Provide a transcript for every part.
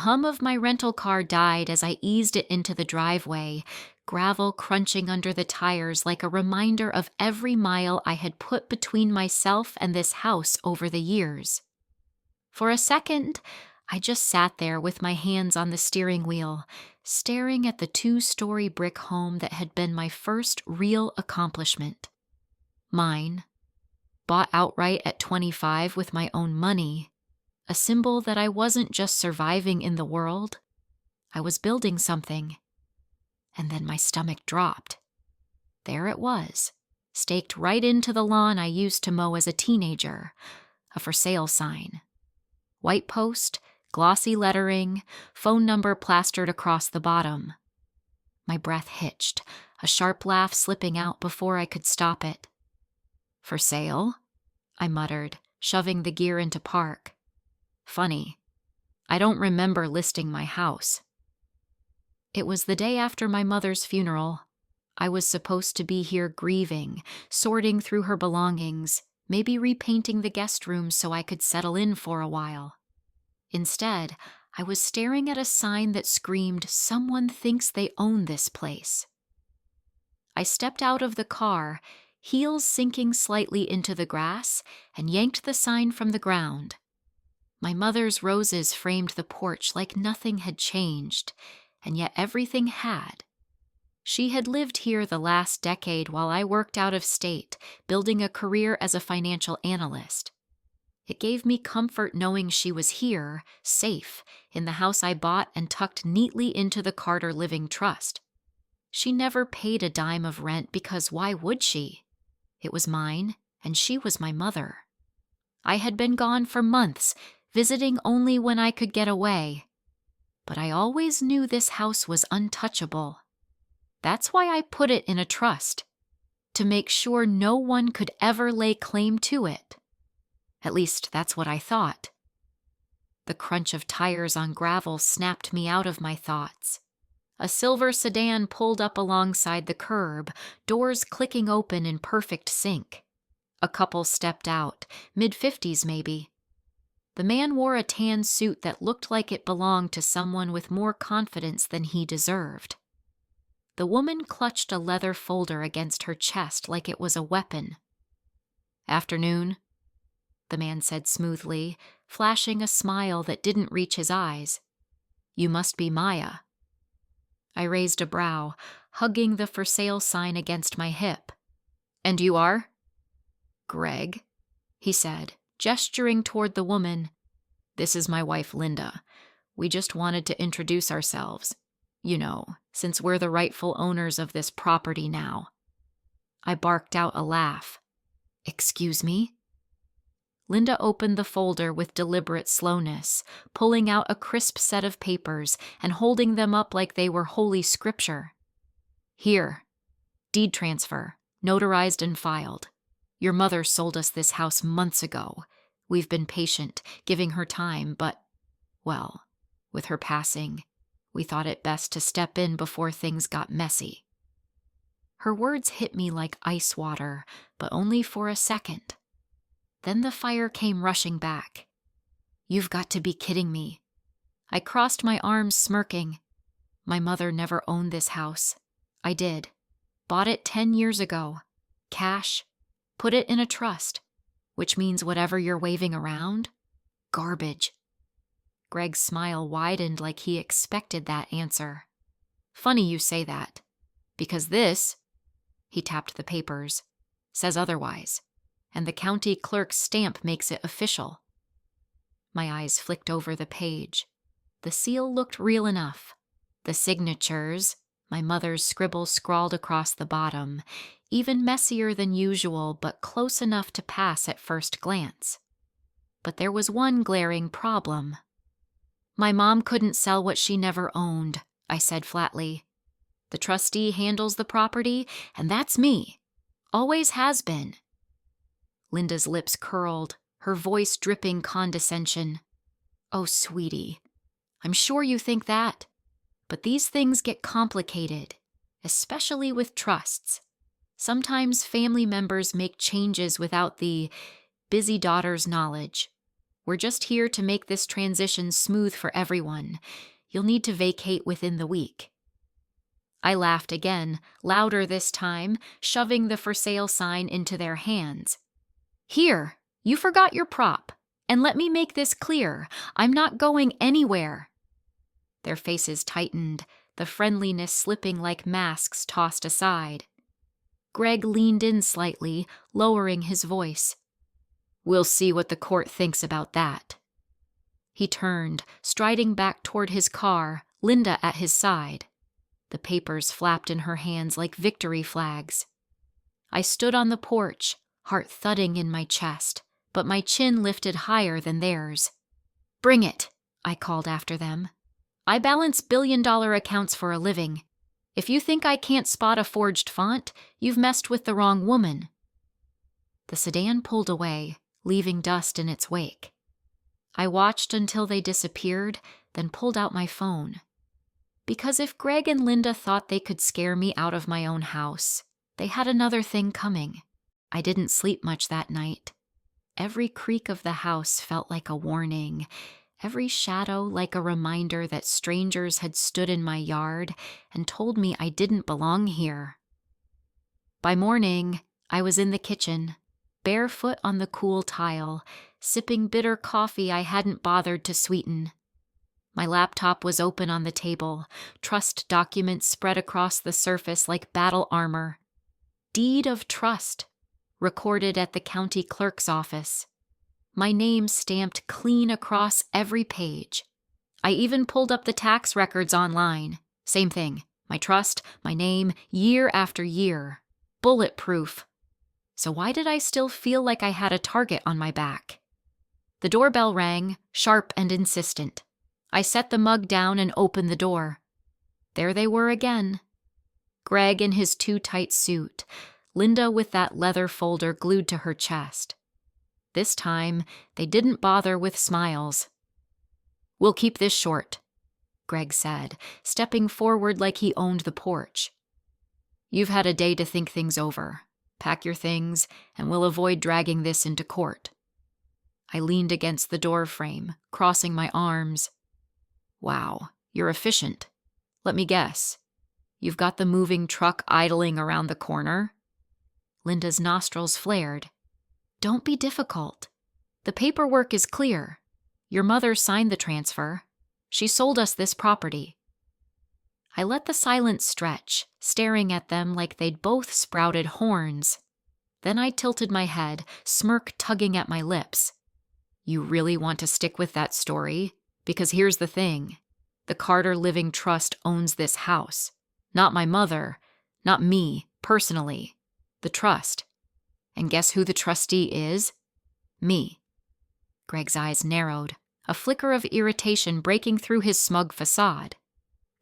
hum of my rental car died as I eased it into the driveway, gravel crunching under the tires like a reminder of every mile I had put between myself and this house over the years. For a second, I just sat there with my hands on the steering wheel, staring at the 2-story brick home that had been my first real accomplishment. Mine, bought outright at 25 with my own money, a symbol that I wasn't just surviving in the world, I was building something. And then my stomach dropped. There it was, staked right into the lawn I used to mow as a teenager, a for sale sign. White post, glossy lettering, phone number plastered across the bottom. My breath hitched, a sharp laugh slipping out before I could stop it. For sale? I muttered, shoving the gear into park. Funny, I don't remember listing my house. It was the day after my mother's funeral. I was supposed to be here grieving, sorting through her belongings, maybe repainting the guest room so I could settle in for a while. Instead, I was staring at a sign that screamed, "Someone thinks they own this place." I stepped out of the car, heels sinking slightly into the grass, and yanked the sign from the ground. My mother's roses framed the porch like nothing had changed, and yet everything had. She had lived here the last decade while I worked out of state, building a career as a financial analyst. It gave me comfort knowing she was here, safe, in the house I bought and tucked neatly into the Carter Living Trust. She never paid a dime of rent because why would she? It was mine, and she was my mother. I had been gone for months, visiting only when I could get away. But I always knew this house was untouchable. That's why I put it in a trust, to make sure no one could ever lay claim to it. At least that's what I thought. The crunch of tires on gravel snapped me out of my thoughts. A silver sedan pulled up alongside the curb, doors clicking open in perfect sync. A couple stepped out, mid-50s maybe. The man wore a tan suit that looked like it belonged to someone with more confidence than he deserved. The woman clutched a leather folder against her chest like it was a weapon. "Afternoon," the man said smoothly, flashing a smile that didn't reach his eyes. "You must be Maya." I raised a brow, hugging the for sale sign against my hip. "And you are?" "Greg," he said, gesturing toward the woman. "This is my wife, Linda. We just wanted to introduce ourselves. You know, since we're the rightful owners of this property now." I barked out a laugh. "Excuse me?" Linda opened the folder with deliberate slowness, pulling out a crisp set of papers and holding them up like they were holy scripture. "Here. Deed transfer, notarized and filed. Your mother sold us this house months ago. We've been patient, giving her time, but, well, with her passing, we thought it best to step in before things got messy." Her words hit me like ice water, but only for a second. Then the fire came rushing back. "You've got to be kidding me." I crossed my arms, smirking. My mother never owned this house. I did. Bought it 10 years ago. Cash. Put it in a trust. Which means whatever you're waving around? Garbage. Greg's smile widened like he expected that answer. "Funny you say that. Because this," he tapped the papers, "says otherwise. And the county clerk's stamp makes it official." My eyes flicked over the page. The seal looked real enough. The signatures, my mother's scribble scrawled across the bottom, even messier than usual but close enough to pass at first glance. But there was one glaring problem. "My mom couldn't sell what she never owned," I said flatly. "The trustee handles the property, and that's me. Always has been." Linda's lips curled, her voice dripping condescension. "Oh, sweetie, I'm sure you think that. But these things get complicated, especially with trusts. Sometimes family members make changes without the busy daughter's knowledge. We're just here to make this transition smooth for everyone. You'll need to vacate within the week." I laughed again, louder this time, shoving the for sale sign into their hands. "Here, you forgot your prop. And let me make this clear, I'm not going anywhere." Their faces tightened, the friendliness slipping like masks tossed aside. Greg leaned in slightly, lowering his voice. "We'll see what the court thinks about that." He turned, striding back toward his car, Linda at his side. The papers flapped in her hands like victory flags. I stood on the porch, heart thudding in my chest, but my chin lifted higher than theirs. "Bring it," I called after them. "I balance billion-dollar accounts for a living. If you think I can't spot a forged font, you've messed with the wrong woman." The sedan pulled away, leaving dust in its wake. I watched until they disappeared, then pulled out my phone. Because if Greg and Linda thought they could scare me out of my own house, they had another thing coming. I didn't sleep much that night. Every creak of the house felt like a warning, every shadow like a reminder that strangers had stood in my yard and told me I didn't belong here. By morning, I was in the kitchen, barefoot on the cool tile, sipping bitter coffee I hadn't bothered to sweeten. My laptop was open on the table, trust documents spread across the surface like battle armor. Deed of trust, recorded at the county clerk's office. My name stamped clean across every page. I even pulled up the tax records online. Same thing. My trust, my name, year after year. Bulletproof. So why did I still feel like I had a target on my back? The doorbell rang, sharp and insistent. I set the mug down and opened the door. There they were again. Greg in his too tight suit, Linda with that leather folder glued to her chest. This time, they didn't bother with smiles. "We'll keep this short," Greg said, stepping forward like he owned the porch. "You've had a day to think things over. Pack your things, and we'll avoid dragging this into court." I leaned against the door frame, crossing my arms. "Wow, you're efficient. Let me guess. You've got the moving truck idling around the corner?" Linda's nostrils flared. "Don't be difficult. The paperwork is clear. Your mother signed the transfer. She sold us this property." I let the silence stretch, staring at them like they'd both sprouted horns. Then I tilted my head, smirk tugging at my lips. "You really want to stick with that story? Because here's the thing. The Carter Living Trust owns this house. Not my mother, not me, personally. The trust. And guess who the trustee is? Me." Greg's eyes narrowed, a flicker of irritation breaking through his smug facade.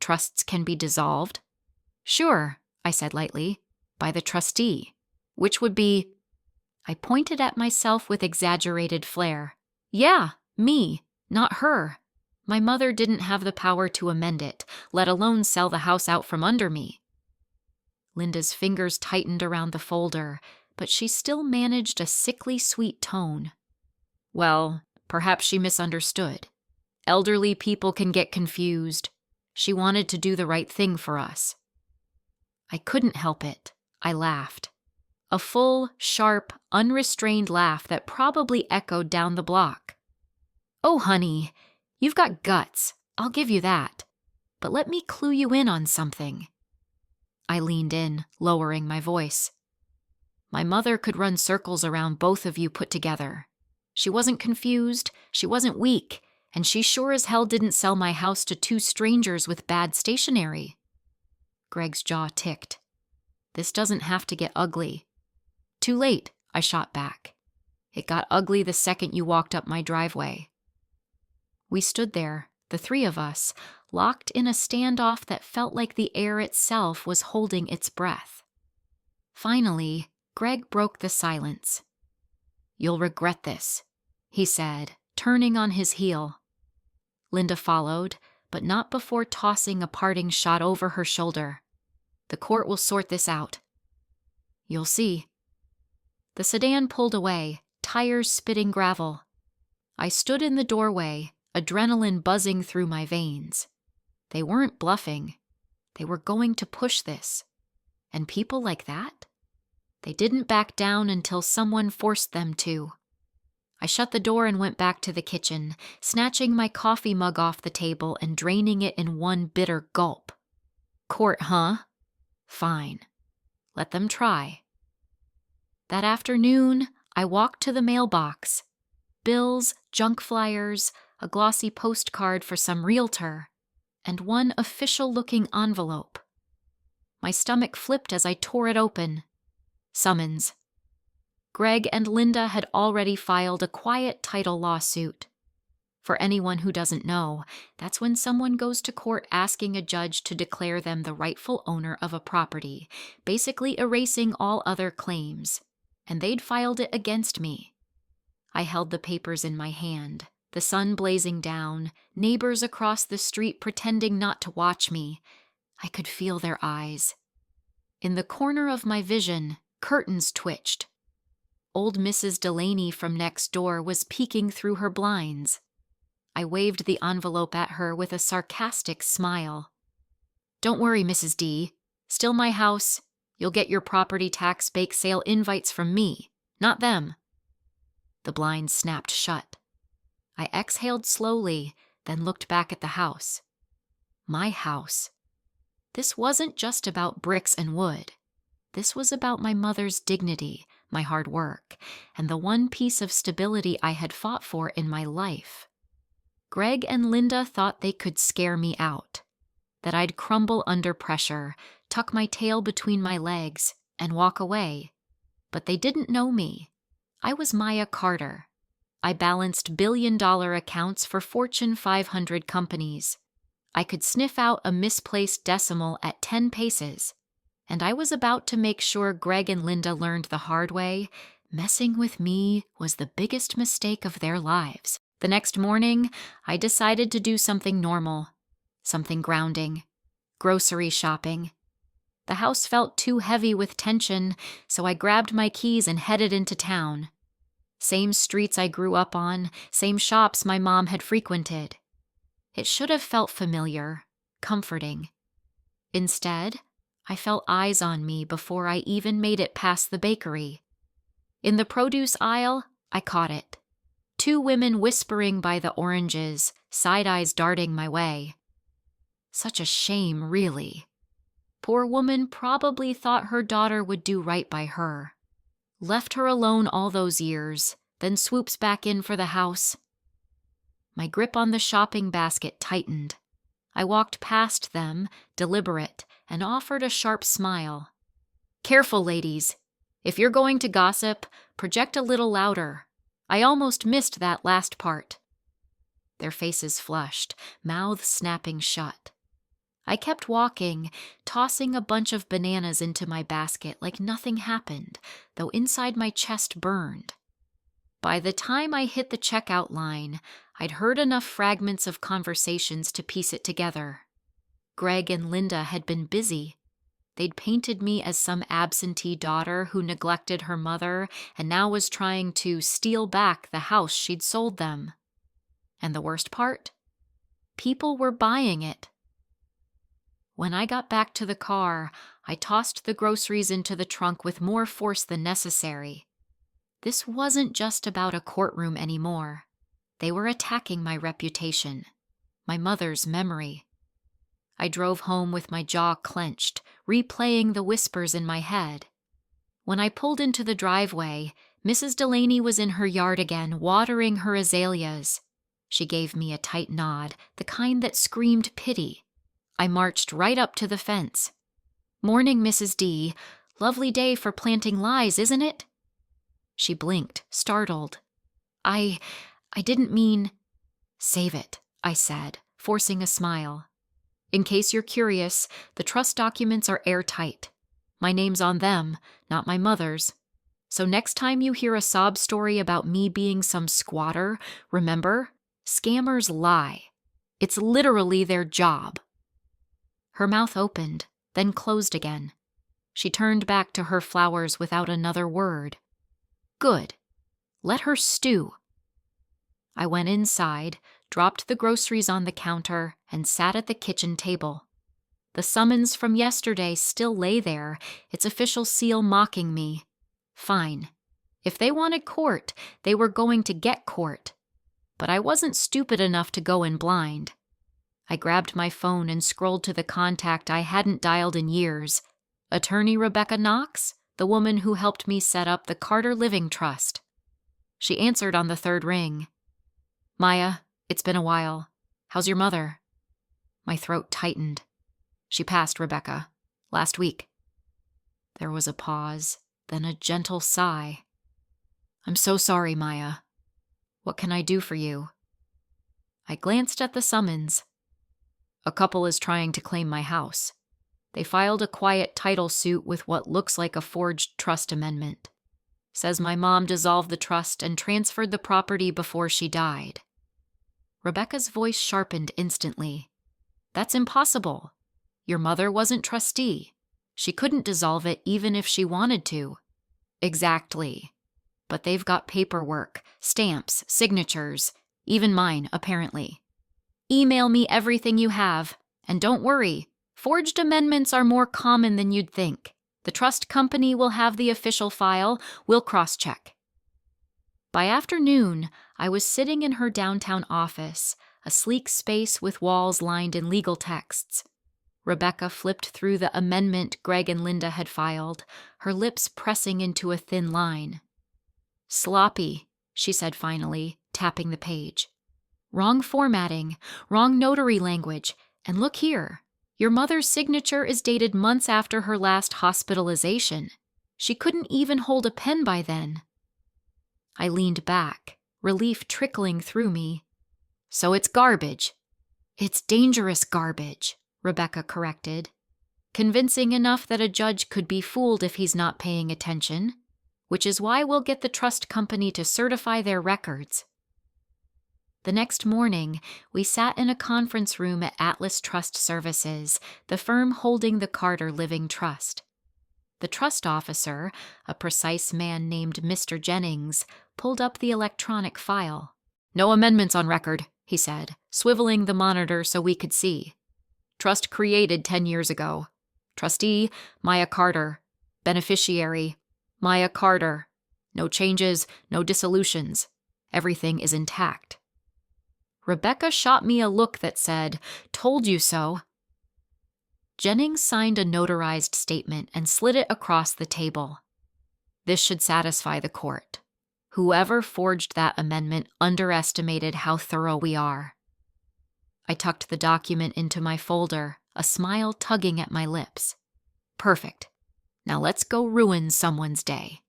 "Trusts can be dissolved?" "Sure," I said lightly, "by the trustee, which would be—" I pointed at myself with exaggerated flair. "Yeah, me, not her. My mother didn't have the power to amend it, let alone sell the house out from under me." Linda's fingers tightened around the folder, but she still managed a sickly sweet tone. "Well, perhaps she misunderstood. Elderly people can get confused. She wanted to do the right thing for us." I couldn't help it. I laughed. A full, sharp, unrestrained laugh that probably echoed down the block. "Oh, honey, you've got guts. I'll give you that. But let me clue you in on something." I leaned in, lowering my voice. "My mother could run circles around both of you put together. She wasn't confused, she wasn't weak, and she sure as hell didn't sell my house to two strangers with bad stationery." Greg's jaw ticked. "This doesn't have to get ugly." "Too late," I shot back. "It got ugly the second you walked up my driveway." We stood there, the three of us, locked in a standoff that felt like the air itself was holding its breath. Finally, Greg broke the silence. "You'll regret this," he said, turning on his heel. Linda followed, but not before tossing a parting shot over her shoulder. "The court will sort this out." "You'll see." The sedan pulled away, tires spitting gravel. I stood in the doorway, adrenaline buzzing through my veins. They weren't bluffing. They were going to push this. And people like that? They didn't back down until someone forced them to. I shut the door and went back to the kitchen, snatching my coffee mug off the table and draining it in one bitter gulp. Court, huh? Fine. Let them try. That afternoon, I walked to the mailbox. Bills, junk flyers, a glossy postcard for some realtor, and one official-looking envelope. My stomach flipped as I tore it open. Summons. Greg and Linda had already filed a quiet title lawsuit. For anyone who doesn't know, that's when someone goes to court asking a judge to declare them the rightful owner of a property, basically erasing all other claims. And they'd filed it against me. I held the papers in my hand, the sun blazing down, neighbors across the street pretending not to watch me. I could feel their eyes. In the corner of my vision, curtains twitched. Old Mrs. Delaney from next door was peeking through her blinds. I waved the envelope at her with a sarcastic smile. Don't worry, Mrs. D. Still my house. You'll get your property tax bake sale invites from me, not them. The blinds snapped shut. I exhaled slowly, then looked back at the house. My house. This wasn't just about bricks and wood. This was about my mother's dignity, my hard work, and the one piece of stability I had fought for in my life. Greg and Linda thought they could scare me out, that I'd crumble under pressure, tuck my tail between my legs, and walk away. But they didn't know me. I was Maya Carter. I balanced billion-dollar accounts for Fortune 500 companies. I could sniff out a misplaced decimal at 10 paces. And I was about to make sure Greg and Linda learned the hard way. Messing with me was the biggest mistake of their lives. The next morning, I decided to do something normal, something grounding. Grocery shopping. The house felt too heavy with tension, so I grabbed my keys and headed into town. Same streets I grew up on, same shops my mom had frequented. It should have felt familiar, comforting. Instead, I felt eyes on me before I even made it past the bakery. In the produce aisle, I caught it. 2 women whispering by the oranges, side eyes darting my way. Such a shame, really. Poor woman probably thought her daughter would do right by her. Left her alone all those years, then swoops back in for the house. My grip on the shopping basket tightened. I walked past them, deliberate, and offered a sharp smile. Careful, ladies. If you're going to gossip, project a little louder. I almost missed that last part. Their faces flushed, mouths snapping shut. I kept walking, tossing a bunch of bananas into my basket like nothing happened, though inside my chest burned. By the time I hit the checkout line, I'd heard enough fragments of conversations to piece it together. Greg and Linda had been busy. They'd painted me as some absentee daughter who neglected her mother and now was trying to steal back the house she'd sold them. And the worst part? People were buying it. When I got back to the car, I tossed the groceries into the trunk with more force than necessary. This wasn't just about a courtroom anymore. They were attacking my reputation, my mother's memory. I drove home with my jaw clenched, replaying the whispers in my head. When I pulled into the driveway, Mrs. Delaney was in her yard again, watering her azaleas. She gave me a tight nod, the kind that screamed pity. I marched right up to the fence. Morning, Mrs. D. Lovely day for planting lies, isn't it? She blinked, startled. I didn't mean... Save it, I said, forcing a smile. In case you're curious, the trust documents are airtight. My name's on them, not my mother's. So next time you hear a sob story about me being some squatter, remember, scammers lie. It's literally their job. Her mouth opened, then closed again. She turned back to her flowers without another word. Good. Let her stew. I went inside, dropped the groceries on the counter, and sat at the kitchen table. The summons from yesterday still lay there, its official seal mocking me. Fine. If they wanted court, they were going to get court. But I wasn't stupid enough to go in blind. I grabbed my phone and scrolled to the contact I hadn't dialed in years. Attorney Rebecca Knox, the woman who helped me set up the Carter Living Trust. She answered on the third ring. Maya, it's been a while. How's your mother? My throat tightened. She passed, Rebecca. Last week. There was a pause, then a gentle sigh. I'm so sorry, Maya. What can I do for you? I glanced at the summons. A couple is trying to claim my house. They filed a quiet title suit with what looks like a forged trust amendment. Says my mom dissolved the trust and transferred the property before she died. Rebecca's voice sharpened instantly. That's impossible. Your mother wasn't trustee. She couldn't dissolve it even if she wanted to. Exactly. But they've got paperwork, stamps, signatures, even mine, apparently. Email me everything you have, and don't worry, forged amendments are more common than you'd think. The trust company will have the official file, we'll cross-check. By afternoon, I was sitting in her downtown office, a sleek space with walls lined in legal texts. Rebecca flipped through the amendment Greg and Linda had filed, her lips pressing into a thin line. Sloppy, she said finally, tapping the page. Wrong formatting, wrong notary language, and look here. Your mother's signature is dated months after her last hospitalization. She couldn't even hold a pen by then. I leaned back, relief trickling through me. So it's garbage. It's dangerous garbage, Rebecca corrected. Convincing enough that a judge could be fooled if he's not paying attention, which is why we'll get the trust company to certify their records. The next morning, we sat in a conference room at Atlas Trust Services, the firm holding the Carter Living Trust. The trust officer, a precise man named Mr. Jennings, pulled up the electronic file. No amendments on record, he said, swiveling the monitor so we could see. Trust created 10 years ago. Trustee, Maya Carter. Beneficiary, Maya Carter. No changes, no dissolutions. Everything is intact. Rebecca shot me a look that said, "Told you so." Jennings signed a notarized statement and slid it across the table. This should satisfy the court. Whoever forged that amendment underestimated how thorough we are. I tucked the document into my folder, a smile tugging at my lips. Perfect. Now let's go ruin someone's day.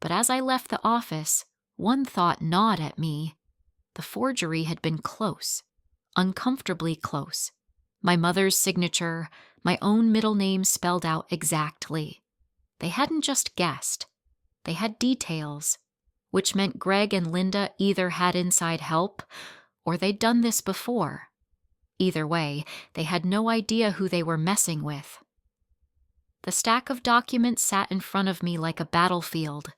But as I left the office, one thought gnawed at me. The forgery had been close, uncomfortably close. My mother's signature, my own middle name spelled out exactly. They hadn't just guessed. They had details, which meant Greg and Linda either had inside help or they'd done this before. Either way, they had no idea who they were messing with. The stack of documents sat in front of me like a battlefield.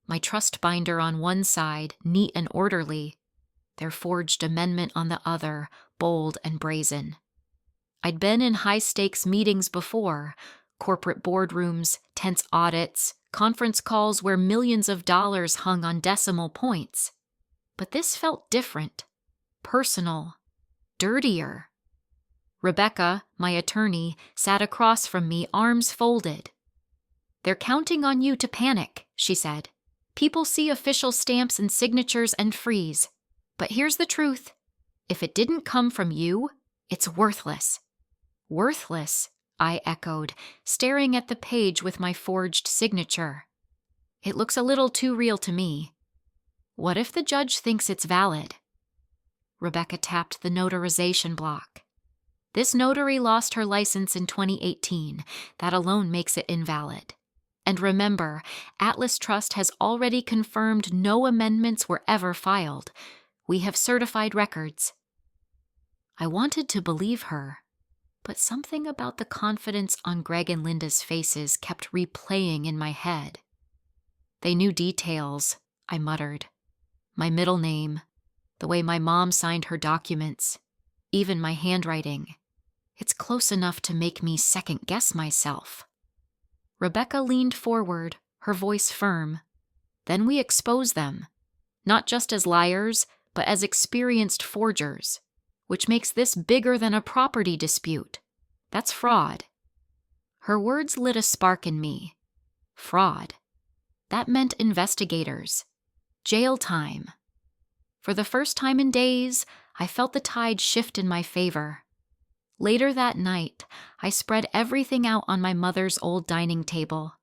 My trust binder on one side, neat and orderly. Their forged amendment on the other, bold and brazen. I'd been in high-stakes meetings before, corporate boardrooms, tense audits, conference calls where millions of dollars hung on decimal points. But this felt different, personal, dirtier. Rebecca, my attorney, sat across from me, arms folded. "They're counting on you to panic," she said. "People see official stamps and signatures and freeze. But here's the truth. If it didn't come from you, it's worthless." "Worthless," I echoed, staring at the page with my forged signature. "It looks a little too real to me. What if the judge thinks it's valid?" Rebecca tapped the notarization block. "This notary lost her license in 2018. That alone makes it invalid. And remember, Atlas Trust has already confirmed no amendments were ever filed. We have certified records." I wanted to believe her, but something about the confidence on Greg and Linda's faces kept replaying in my head. "They knew details," I muttered. "My middle name, The way my mom signed her documents, even my handwriting. It's close enough to make me second-guess myself. Rebecca leaned forward, her voice firm. Then we expose them, not just as liars, but as experienced forgers, which makes this bigger than a property dispute. That's fraud. Her words lit a spark in me. Fraud. That meant investigators. Jail time. For the first time in days, I felt the tide shift in my favor. Later that night, I spread everything out on my mother's old dining table.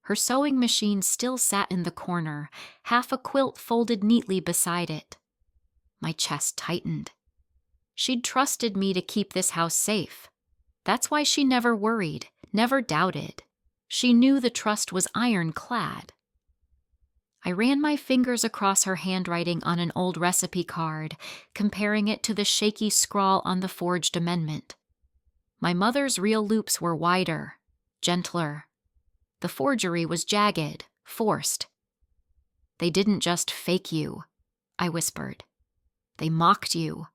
Her sewing machine still sat in the corner, half a quilt folded neatly beside it. My chest tightened. She'd trusted me to keep this house safe. That's why she never worried, never doubted. She knew the trust was ironclad. I ran my fingers across her handwriting on an old recipe card, comparing it to the shaky scrawl on the forged amendment. My mother's real loops were wider, gentler. The forgery was jagged, forced. They didn't just fake you, I whispered. They mocked you.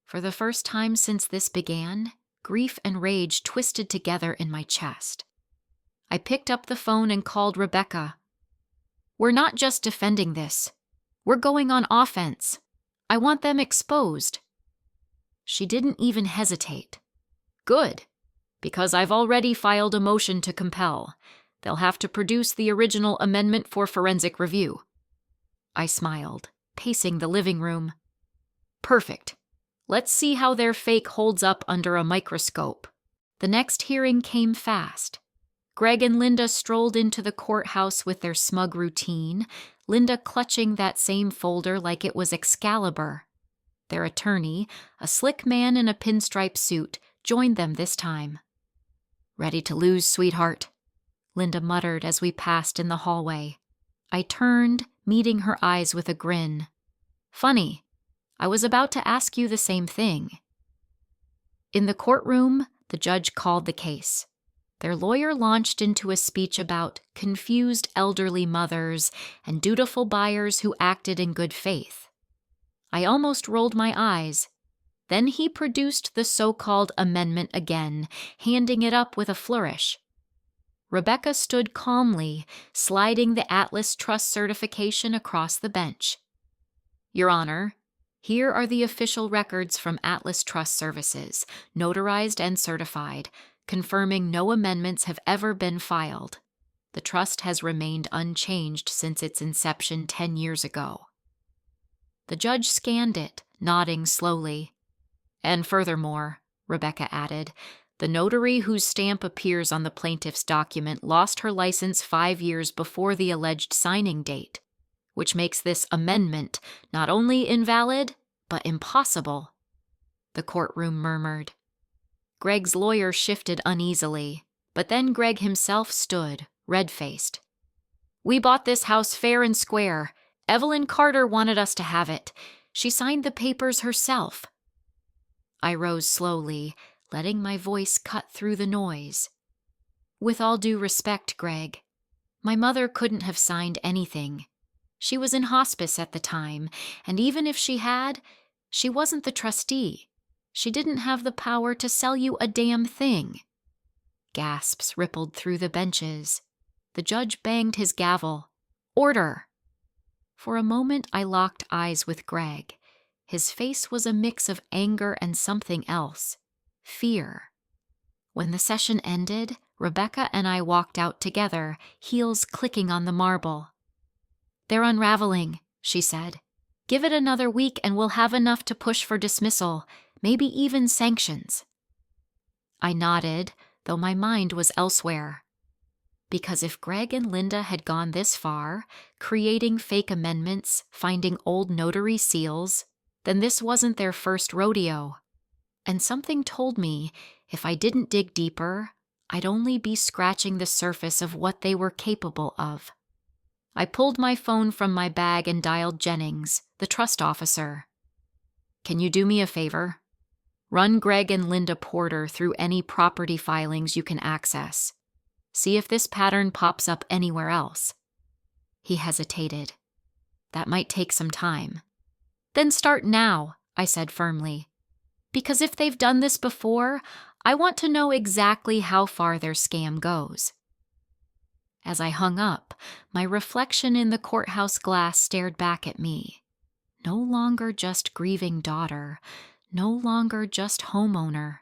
For the first time since this began, grief and rage twisted together in my chest. I picked up the phone and called Rebecca. We're not just defending this. We're going on offense. I want them exposed. She didn't even hesitate. Good, because I've already filed a motion to compel. They'll have to produce the original amendment for forensic review. I smiled, pacing the living room. Perfect. Let's see how their fake holds up under a microscope. The next hearing came fast. Greg and Linda strolled into the courthouse with their smug routine, Linda clutching that same folder like it was Excalibur. Their attorney, a slick man in a pinstripe suit, joined them this time. Ready to lose, sweetheart? Linda muttered as we passed in the hallway. I turned, meeting her eyes with a grin. Funny, I was about to ask you the same thing. In the courtroom, the judge called the case. Their lawyer launched into a speech about confused elderly mothers and dutiful buyers who acted in good faith. I almost rolled my eyes. Then he produced the so-called amendment again, handing it up with a flourish. Rebecca stood calmly, sliding the Atlas Trust certification across the bench. Your Honor, here are the official records from Atlas Trust Services, notarized and certified, confirming no amendments have ever been filed. The trust has remained unchanged since its inception 10 years ago. The judge scanned it, nodding slowly. And furthermore, Rebecca added, the notary whose stamp appears on the plaintiff's document lost her license 5 years before the alleged signing date, which makes this amendment not only invalid, but impossible. The courtroom murmured. Greg's lawyer shifted uneasily, but then Greg himself stood, red-faced. We bought this house fair and square. Evelyn Carter wanted us to have it. She signed the papers herself. I rose slowly, letting my voice cut through the noise. With all due respect, Greg, my mother couldn't have signed anything. She was in hospice at the time, and even if she had, she wasn't the trustee. She didn't have the power to sell you a damn thing. Gasps rippled through the benches. The judge banged his gavel. Order! For a moment I locked eyes with Greg. His face was a mix of anger and something else. Fear. When the session ended, Rebecca and I walked out together, heels clicking on the marble. They're unraveling, she said. Give it another week and we'll have enough to push for dismissal, maybe even sanctions. I nodded, though my mind was elsewhere. Because if Greg and Linda had gone this far, creating fake amendments, finding old notary seals, then this wasn't their first rodeo. And something told me, if I didn't dig deeper, I'd only be scratching the surface of what they were capable of. I pulled my phone from my bag and dialed Jennings, the trust officer. Can you do me a favor? Run Greg and Linda Porter through any property filings you can access. See if this pattern pops up anywhere else. He hesitated. That might take some time. Then start now, I said firmly. Because if they've done this before, I want to know exactly how far their scam goes. As I hung up, my reflection in the courthouse glass stared back at me. No longer just grieving daughter, no longer just homeowner.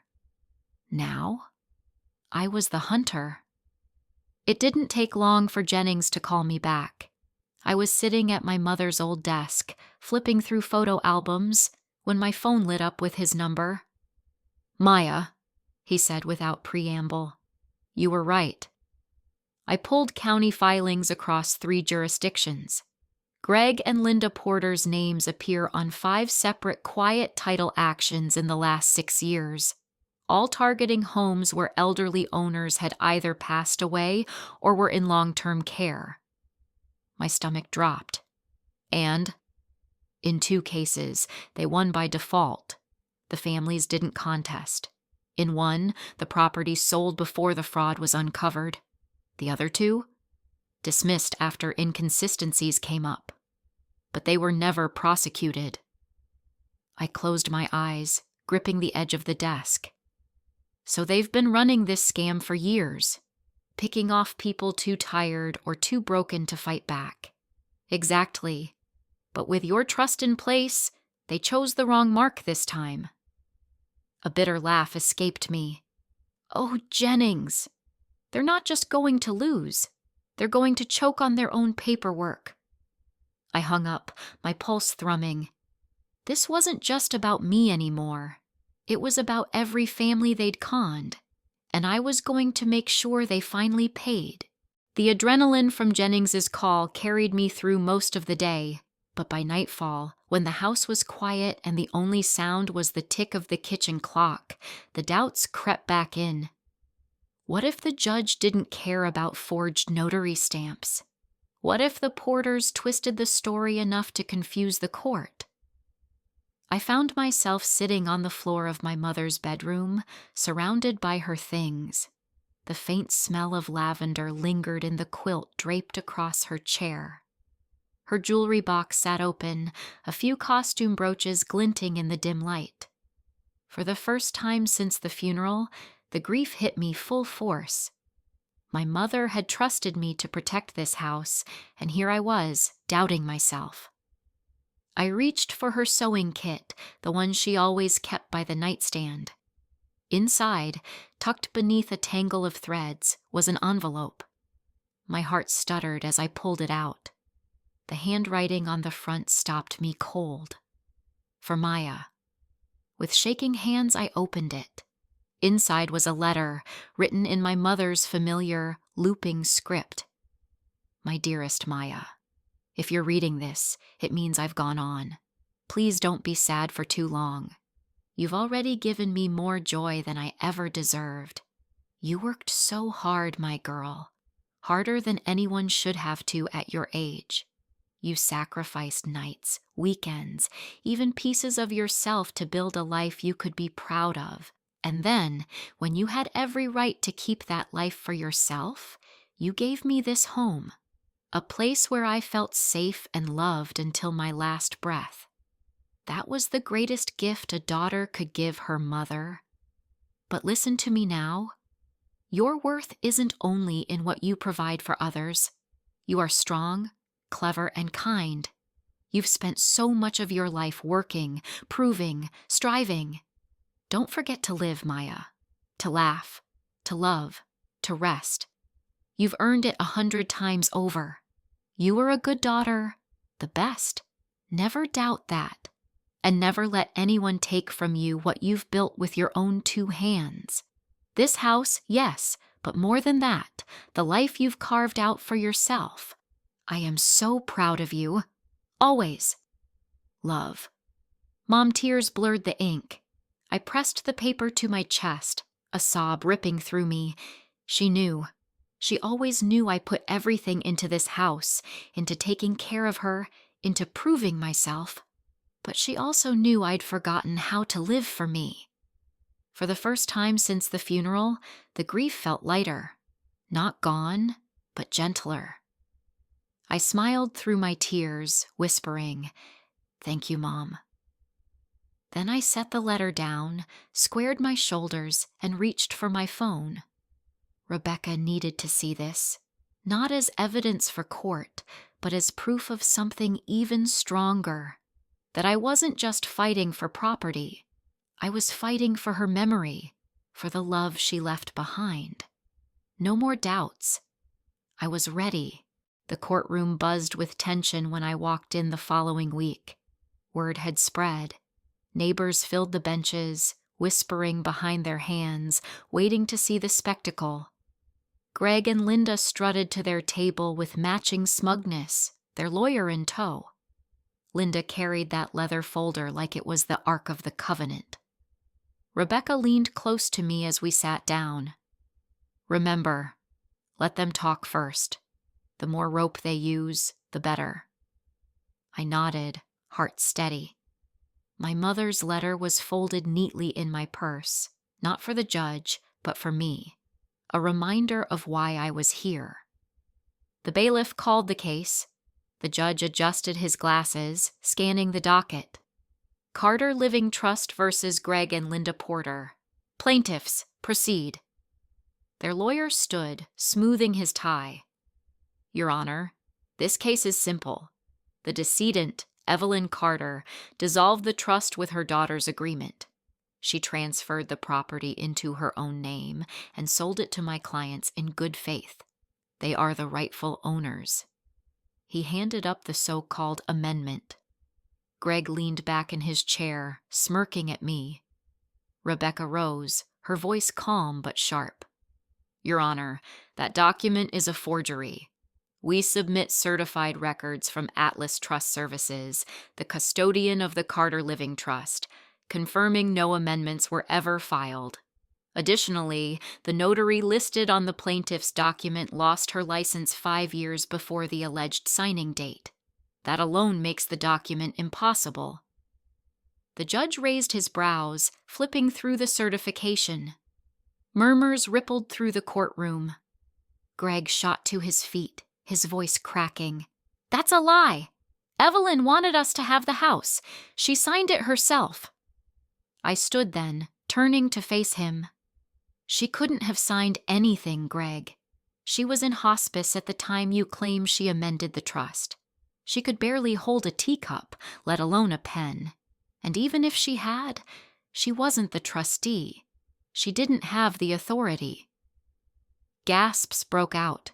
Now, I was the hunter. It didn't take long for Jennings to call me back. I was sitting at my mother's old desk, flipping through photo albums, when my phone lit up with his number. "Maya," he said without preamble, "you were right." I pulled county filings across 3 jurisdictions. Greg and Linda Porter's names appear on 5 separate quiet title actions in the last 6 years, all targeting homes where elderly owners had either passed away or were in long-term care. My stomach dropped. And, in 2 cases, they won by default. The families didn't contest. In one, the property sold before the fraud was uncovered. The other 2? Dismissed after inconsistencies came up. But they were never prosecuted. I closed my eyes, gripping the edge of the desk. So they've been running this scam for years, picking off people too tired or too broken to fight back. Exactly. But with your trust in place, they chose the wrong mark this time. A bitter laugh escaped me. Oh, Jennings! They're not just going to lose. They're going to choke on their own paperwork. I hung up, my pulse thrumming. This wasn't just about me anymore. It was about every family they'd conned, and I was going to make sure they finally paid. The adrenaline from Jennings's call carried me through most of the day, but by nightfall, when the house was quiet and the only sound was the tick of the kitchen clock, the doubts crept back in. What if the judge didn't care about forged notary stamps? What if the Porters twisted the story enough to confuse the court? I found myself sitting on the floor of my mother's bedroom, surrounded by her things. The faint smell of lavender lingered in the quilt draped across her chair. Her jewelry box sat open, a few costume brooches glinting in the dim light. For the first time since the funeral, the grief hit me full force. My mother had trusted me to protect this house, and here I was, doubting myself. I reached for her sewing kit, the one she always kept by the nightstand. Inside, tucked beneath a tangle of threads, was an envelope. My heart stuttered as I pulled it out. The handwriting on the front stopped me cold. For Maya. With shaking hands, I opened it. Inside was a letter, written in my mother's familiar, looping script. My dearest Maya, if you're reading this, it means I've gone on. Please don't be sad for too long. You've already given me more joy than I ever deserved. You worked so hard, my girl, harder than anyone should have to at your age. You sacrificed nights, weekends, even pieces of yourself to build a life you could be proud of. And then, when you had every right to keep that life for yourself, you gave me this home, a place where I felt safe and loved until my last breath. That was the greatest gift a daughter could give her mother. But listen to me now. Your worth isn't only in what you provide for others. You are strong, clever, and kind. You've spent so much of your life working, proving, striving. Don't forget to live, Maya. To laugh, to love, to rest. You've earned it 100 times over. You are a good daughter, the best. Never doubt that. And never let anyone take from you what you've built with your own 2 hands. This house, yes, but more than that, the life you've carved out for yourself. I am so proud of you. Always. Love. Mom, tears blurred the ink. I pressed the paper to my chest, a sob ripping through me. She knew. She always knew I put everything into this house, into taking care of her, into proving myself. But she also knew I'd forgotten how to live for me. For the first time since the funeral, the grief felt lighter. Not gone, but gentler. I smiled through my tears, whispering, "Thank you, Mom." Then I set the letter down, squared my shoulders, and reached for my phone. Rebecca needed to see this, not as evidence for court, but as proof of something even stronger, that I wasn't just fighting for property. I was fighting for her memory, for the love she left behind. No more doubts. I was ready. The courtroom buzzed with tension when I walked in the following week. Word had spread. Neighbors filled the benches, whispering behind their hands, waiting to see the spectacle. Greg and Linda strutted to their table with matching smugness, their lawyer in tow. Linda carried that leather folder like it was the Ark of the Covenant. Rebecca leaned close to me as we sat down. "Remember, let them talk first. The more rope they use, the better." I nodded, heart steady. My mother's letter was folded neatly in my purse, not for the judge, but for me, a reminder of why I was here. The bailiff called the case. The judge adjusted his glasses, scanning the docket. Carter Living Trust versus Greg and Linda Porter. Plaintiffs, proceed. Their lawyer stood, smoothing his tie. "Your Honor, this case is simple. The decedent, Evelyn Carter, dissolved the trust with her daughter's agreement. She transferred the property into her own name and sold it to my clients in good faith. They are the rightful owners." He handed up the so-called amendment. Greg leaned back in his chair, smirking at me. Rebecca rose, her voice calm but sharp. "Your Honor, that document is a forgery. We submit certified records from Atlas Trust Services, the custodian of the Carter Living Trust, confirming no amendments were ever filed. Additionally, the notary listed on the plaintiff's document lost her license 5 years before the alleged signing date. That alone makes the document impossible." The judge raised his brows, flipping through the certification. Murmurs rippled through the courtroom. Greg shot to his feet, his voice cracking. "That's a lie! Evelyn wanted us to have the house. She signed it herself." I stood then, turning to face him. "She couldn't have signed anything, Greg. She was in hospice at the time you claim she amended the trust. She could barely hold a teacup, let alone a pen. And even if she had, she wasn't the trustee. She didn't have the authority." Gasps broke out.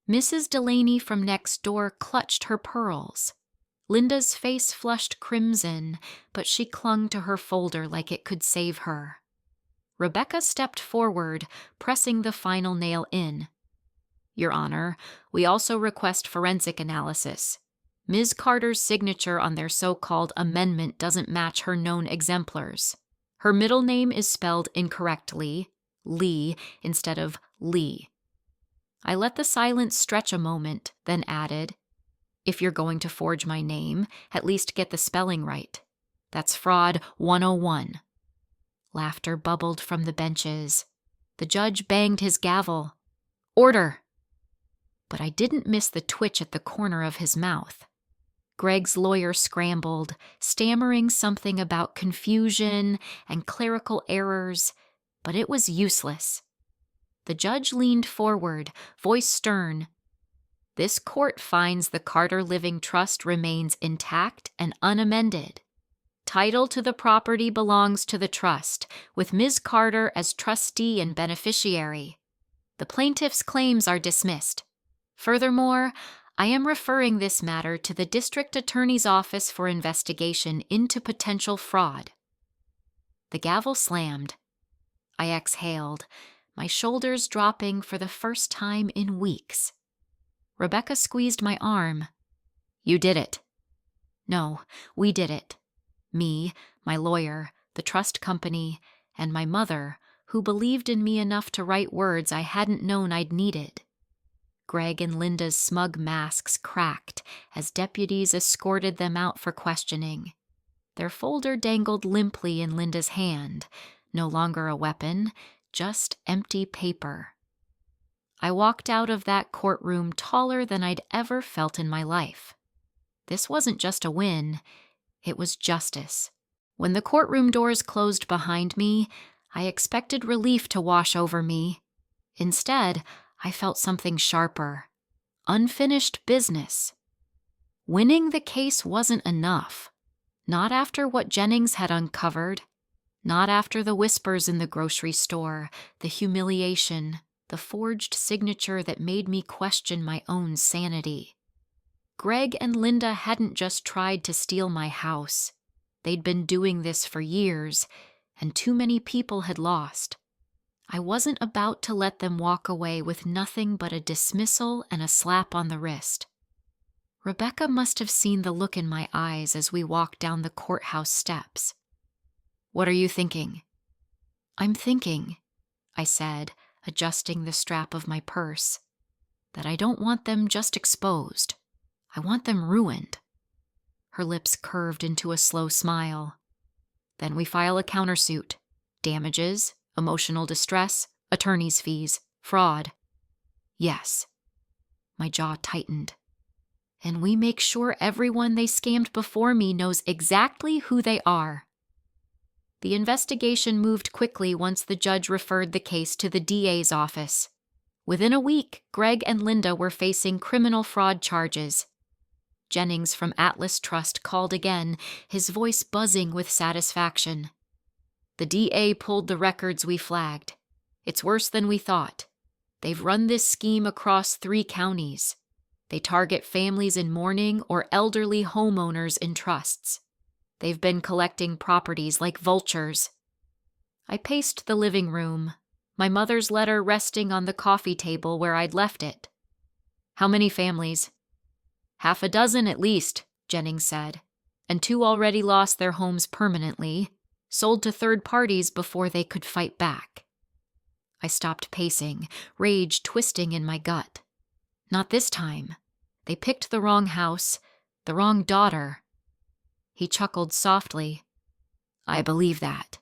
Mrs. Delaney from next door clutched her pearls. Linda's face flushed crimson, but she clung to her folder like it could save her. Rebecca stepped forward, pressing the final nail in. "Your Honor, we also request forensic analysis. Ms. Carter's signature on their so-called amendment doesn't match her known exemplars. Her middle name is spelled incorrectly, Lee, instead of Lee." I let the silence stretch a moment, then added, "If you're going to forge my name, at least get the spelling right. That's fraud 101. Laughter bubbled from the benches. The judge banged his gavel. "Order!" But I didn't miss the twitch at the corner of his mouth. Greg's lawyer scrambled, stammering something about confusion and clerical errors, but it was useless. The judge leaned forward, voice stern. "This court finds the Carter Living Trust remains intact and unamended. Title to the property belongs to the trust, with Ms. Carter as trustee and beneficiary. The plaintiff's claims are dismissed. Furthermore, I am referring this matter to the District Attorney's Office for investigation into potential fraud." The gavel slammed. I exhaled, my shoulders dropping for the first time in weeks. Rebecca squeezed my arm. "You did it." "No, we did it. Me, my lawyer, the trust company, and my mother, who believed in me enough to write words I hadn't known I'd needed." Greg and Linda's smug masks cracked as deputies escorted them out for questioning. Their folder dangled limply in Linda's hand, no longer a weapon, just empty paper. I walked out of that courtroom taller than I'd ever felt in my life. This wasn't just a win, It was justice. When the courtroom doors closed behind me, I expected relief to wash over me. Instead, I felt something sharper. Unfinished business. Winning the case wasn't enough. Not after what Jennings had uncovered. Not after the whispers in the grocery store, the humiliation, the forged signature that made me question my own sanity. Greg and Linda hadn't just tried to steal my house. They'd been doing this for years, and too many people had lost. I wasn't about to let them walk away with nothing but a dismissal and a slap on the wrist. Rebecca must have seen the look in my eyes as we walked down the courthouse steps. "What are you thinking?" "I'm thinking," I said, adjusting the strap of my purse, "that I don't want them just exposed. I want them ruined." Her lips curved into a slow smile. "Then we file a countersuit. Damages, emotional distress, attorney's fees, fraud." "Yes." My jaw tightened. "And we make sure everyone they scammed before me knows exactly who they are." The investigation moved quickly once the judge referred the case to the DA's office. Within a week, Greg and Linda were facing criminal fraud charges. Jennings from Atlas Trust called again, his voice buzzing with satisfaction. "The DA pulled the records we flagged. It's worse than we thought. They've run this scheme across 3 counties. They target families in mourning or elderly homeowners in trusts. They've been collecting properties like vultures." I paced the living room, my mother's letter resting on the coffee table where I'd left it. "How many families?" "Half a dozen at least," Jennings said, "and 2 already lost their homes permanently, sold to third parties before they could fight back." I stopped pacing, rage twisting in my gut. Not this time. They picked the wrong house, the wrong daughter. He chuckled softly. "I believe that."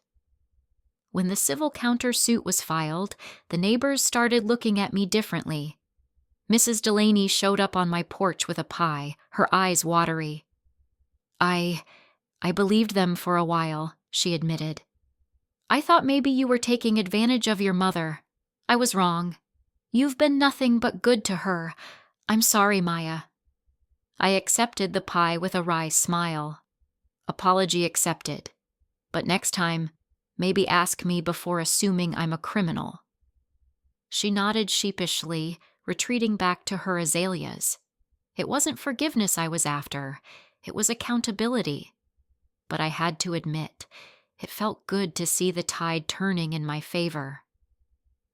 When the civil countersuit was filed, the neighbors started looking at me differently. Mrs. Delaney showed up on my porch with a pie, her eyes watery. I believed them for a while," she admitted. "I thought maybe you were taking advantage of your mother. I was wrong. You've been nothing but good to her. I'm sorry, Maya." I accepted the pie with a wry smile. "Apology accepted. But next time, maybe ask me before assuming I'm a criminal." She nodded sheepishly, retreating back to her azaleas. It wasn't forgiveness I was after. It was accountability. But I had to admit, it felt good to see the tide turning in my favor.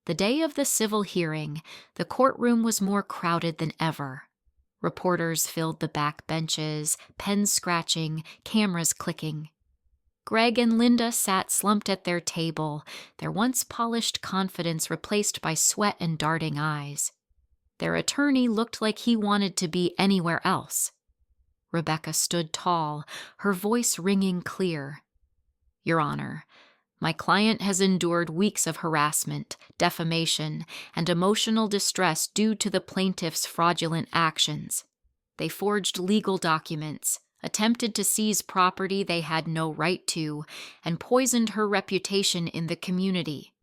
The day of the civil hearing, the courtroom was more crowded than ever. Reporters filled the back benches, pens scratching, cameras clicking. Greg and Linda sat slumped at their table, their once polished confidence replaced by sweat and darting eyes. Their attorney looked like he wanted to be anywhere else. Rebecca stood tall, her voice ringing clear. "Your Honor, my client has endured weeks of harassment, defamation, and emotional distress due to the plaintiff's fraudulent actions. They forged legal documents, attempted to seize property they had no right to, and poisoned her reputation in the community.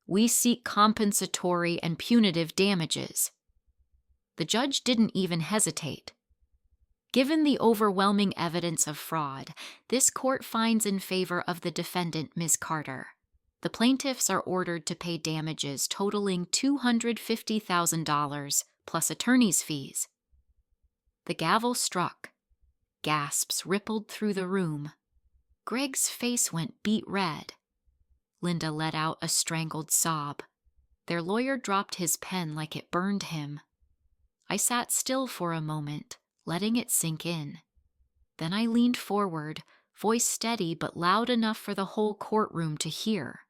We seek compensatory and punitive damages." The judge didn't even hesitate. Given the overwhelming evidence of fraud, this court finds in favor of the defendant, Ms. Carter. The plaintiffs are ordered to pay damages totaling $250,000 plus attorney's fees. The gavel struck. Gasps rippled through the room. Greg's face went beet red. Linda let out a strangled sob. Their lawyer dropped his pen like it burned him. I sat still for a moment, letting it sink in. Then I leaned forward, voice steady but loud enough for the whole courtroom to hear.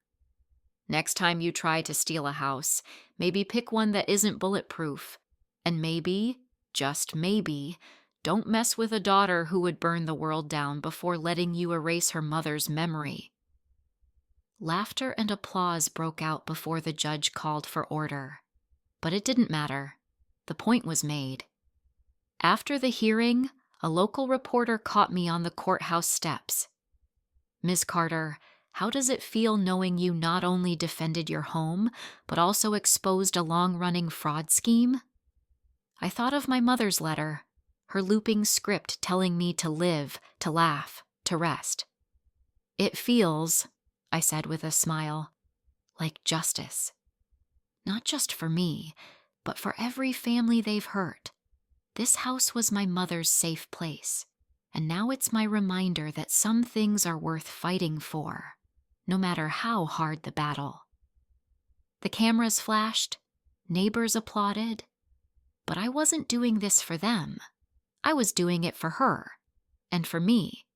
"Next time you try to steal a house, maybe pick one that isn't bulletproof. And maybe, just maybe, don't mess with a daughter who would burn the world down before letting you erase her mother's memory." Laughter and applause broke out before the judge called for order. But it didn't matter. The point was made. After the hearing, a local reporter caught me on the courthouse steps. "Ms. Carter, how does it feel knowing you not only defended your home, but also exposed a long-running fraud scheme?" I thought of my mother's letter, her looping script telling me to live, to laugh, to rest. "It feels," I said with a smile, "like justice. Not just for me, but for every family they've hurt. This house was my mother's safe place, and now it's my reminder that some things are worth fighting for, no matter how hard the battle." The cameras flashed, neighbors applauded, but I wasn't doing this for them. I was doing it for her, and for me.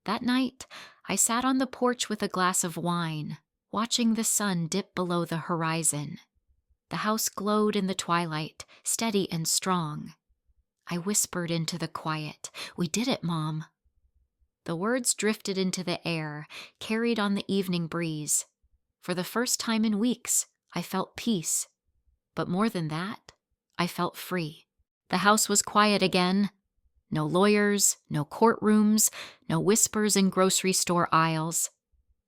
That night, I sat on the porch with a glass of wine, watching the sun dip below the horizon. The house glowed in the twilight, steady and strong. I whispered into the quiet, "We did it, Mom." The words drifted into the air, carried on the evening breeze. For the first time in weeks, I felt peace. But more than that, I felt free. The house was quiet again. No lawyers, no courtrooms, no whispers in grocery store aisles.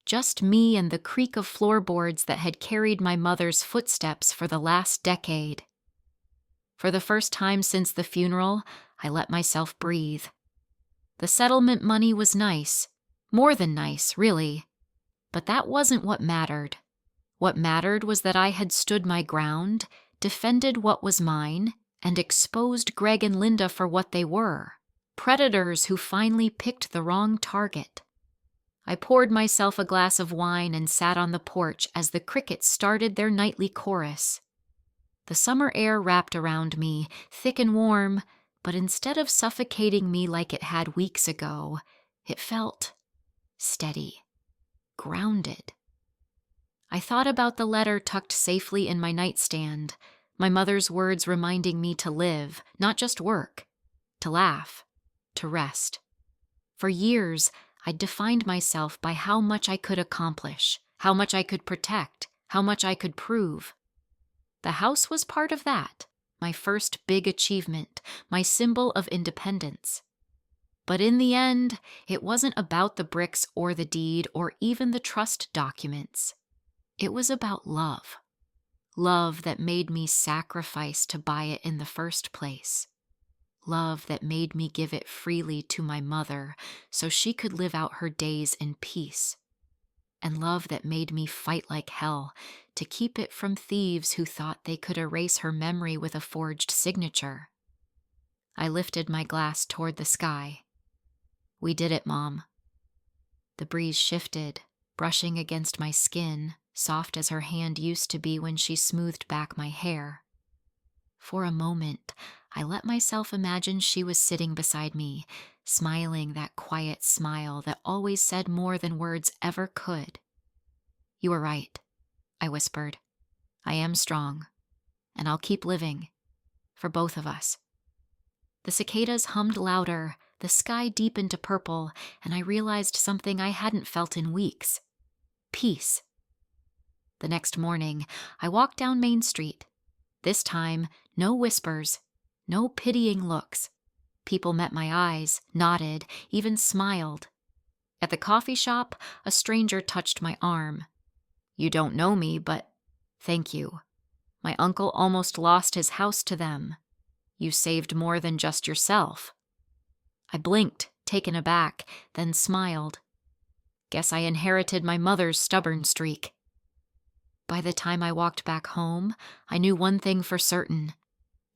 Just me and the creak of floorboards that had carried my mother's footsteps for the last decade. For the first time since the funeral, I let myself breathe. The settlement money was nice. More than nice, really. But that wasn't what mattered. What mattered was that I had stood my ground, defended what was mine, and exposed Greg and Linda for what they were, predators who finally picked the wrong target. I poured myself a glass of wine and sat on the porch as the crickets started their nightly chorus. The summer air wrapped around me, thick and warm, but instead of suffocating me like it had weeks ago, it felt steady, grounded. I thought about the letter tucked safely in my nightstand, my mother's words reminding me to live, not just work, to laugh, to rest. For years, I'd defined myself by how much I could accomplish, how much I could protect, how much I could prove. The house was part of that, my first big achievement, my symbol of independence. But in the end, it wasn't about the bricks or the deed or even the trust documents. It was about love. Love that made me sacrifice to buy it in the first place. Love that made me give it freely to my mother so she could live out her days in peace. And love that made me fight like hell to keep it from thieves who thought they could erase her memory with a forged signature. I lifted my glass toward the sky. "We did it, Mom." The breeze shifted, brushing against my skin, soft as her hand used to be when she smoothed back my hair. For a moment, I let myself imagine she was sitting beside me, smiling that quiet smile that always said more than words ever could. "You were right," I whispered. "I am strong, and I'll keep living, for both of us." The cicadas hummed louder, the sky deepened to purple, and I realized something I hadn't felt in weeks. Peace. The next morning, I walked down Main Street. This time, no whispers, no pitying looks. People met my eyes, nodded, even smiled. At the coffee shop, a stranger touched my arm. "You don't know me, but thank you. My uncle almost lost his house to them. You saved more than just yourself." I blinked, taken aback, then smiled. Guess I inherited my mother's stubborn streak. By the time I walked back home, I knew one thing for certain.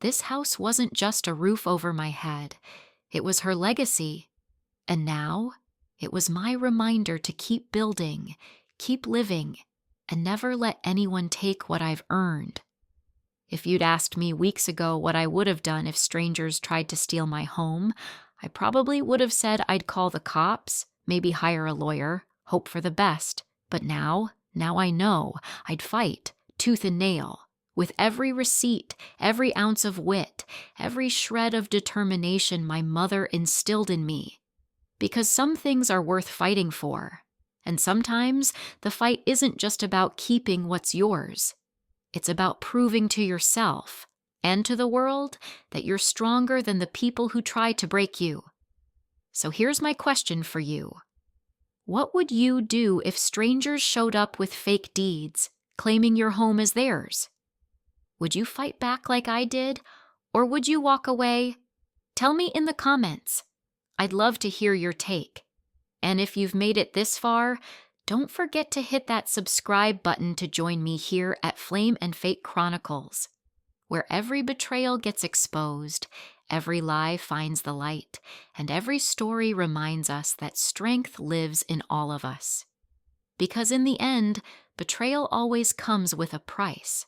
This house wasn't just a roof over my head. It was her legacy. And now, it was my reminder to keep building, keep living, and never let anyone take what I've earned. If you'd asked me weeks ago what I would have done if strangers tried to steal my home, I probably would have said I'd call the cops, maybe hire a lawyer, hope for the best. But now I know I'd fight, tooth and nail, with every receipt, every ounce of wit, every shred of determination my mother instilled in me. Because some things are worth fighting for, and sometimes the fight isn't just about keeping what's yours. It's about proving to yourself and to the world that you're stronger than the people who try to break you. So here's my question for you. What would you do if strangers showed up with fake deeds, claiming your home as theirs? Would you fight back like I did, or would you walk away? Tell me in the comments. I'd love to hear your take. And if you've made it this far, don't forget to hit that subscribe button to join me here at Flame and Fate Chronicles, where every betrayal gets exposed, every lie finds the light, and every story reminds us that strength lives in all of us. Because in the end, betrayal always comes with a price.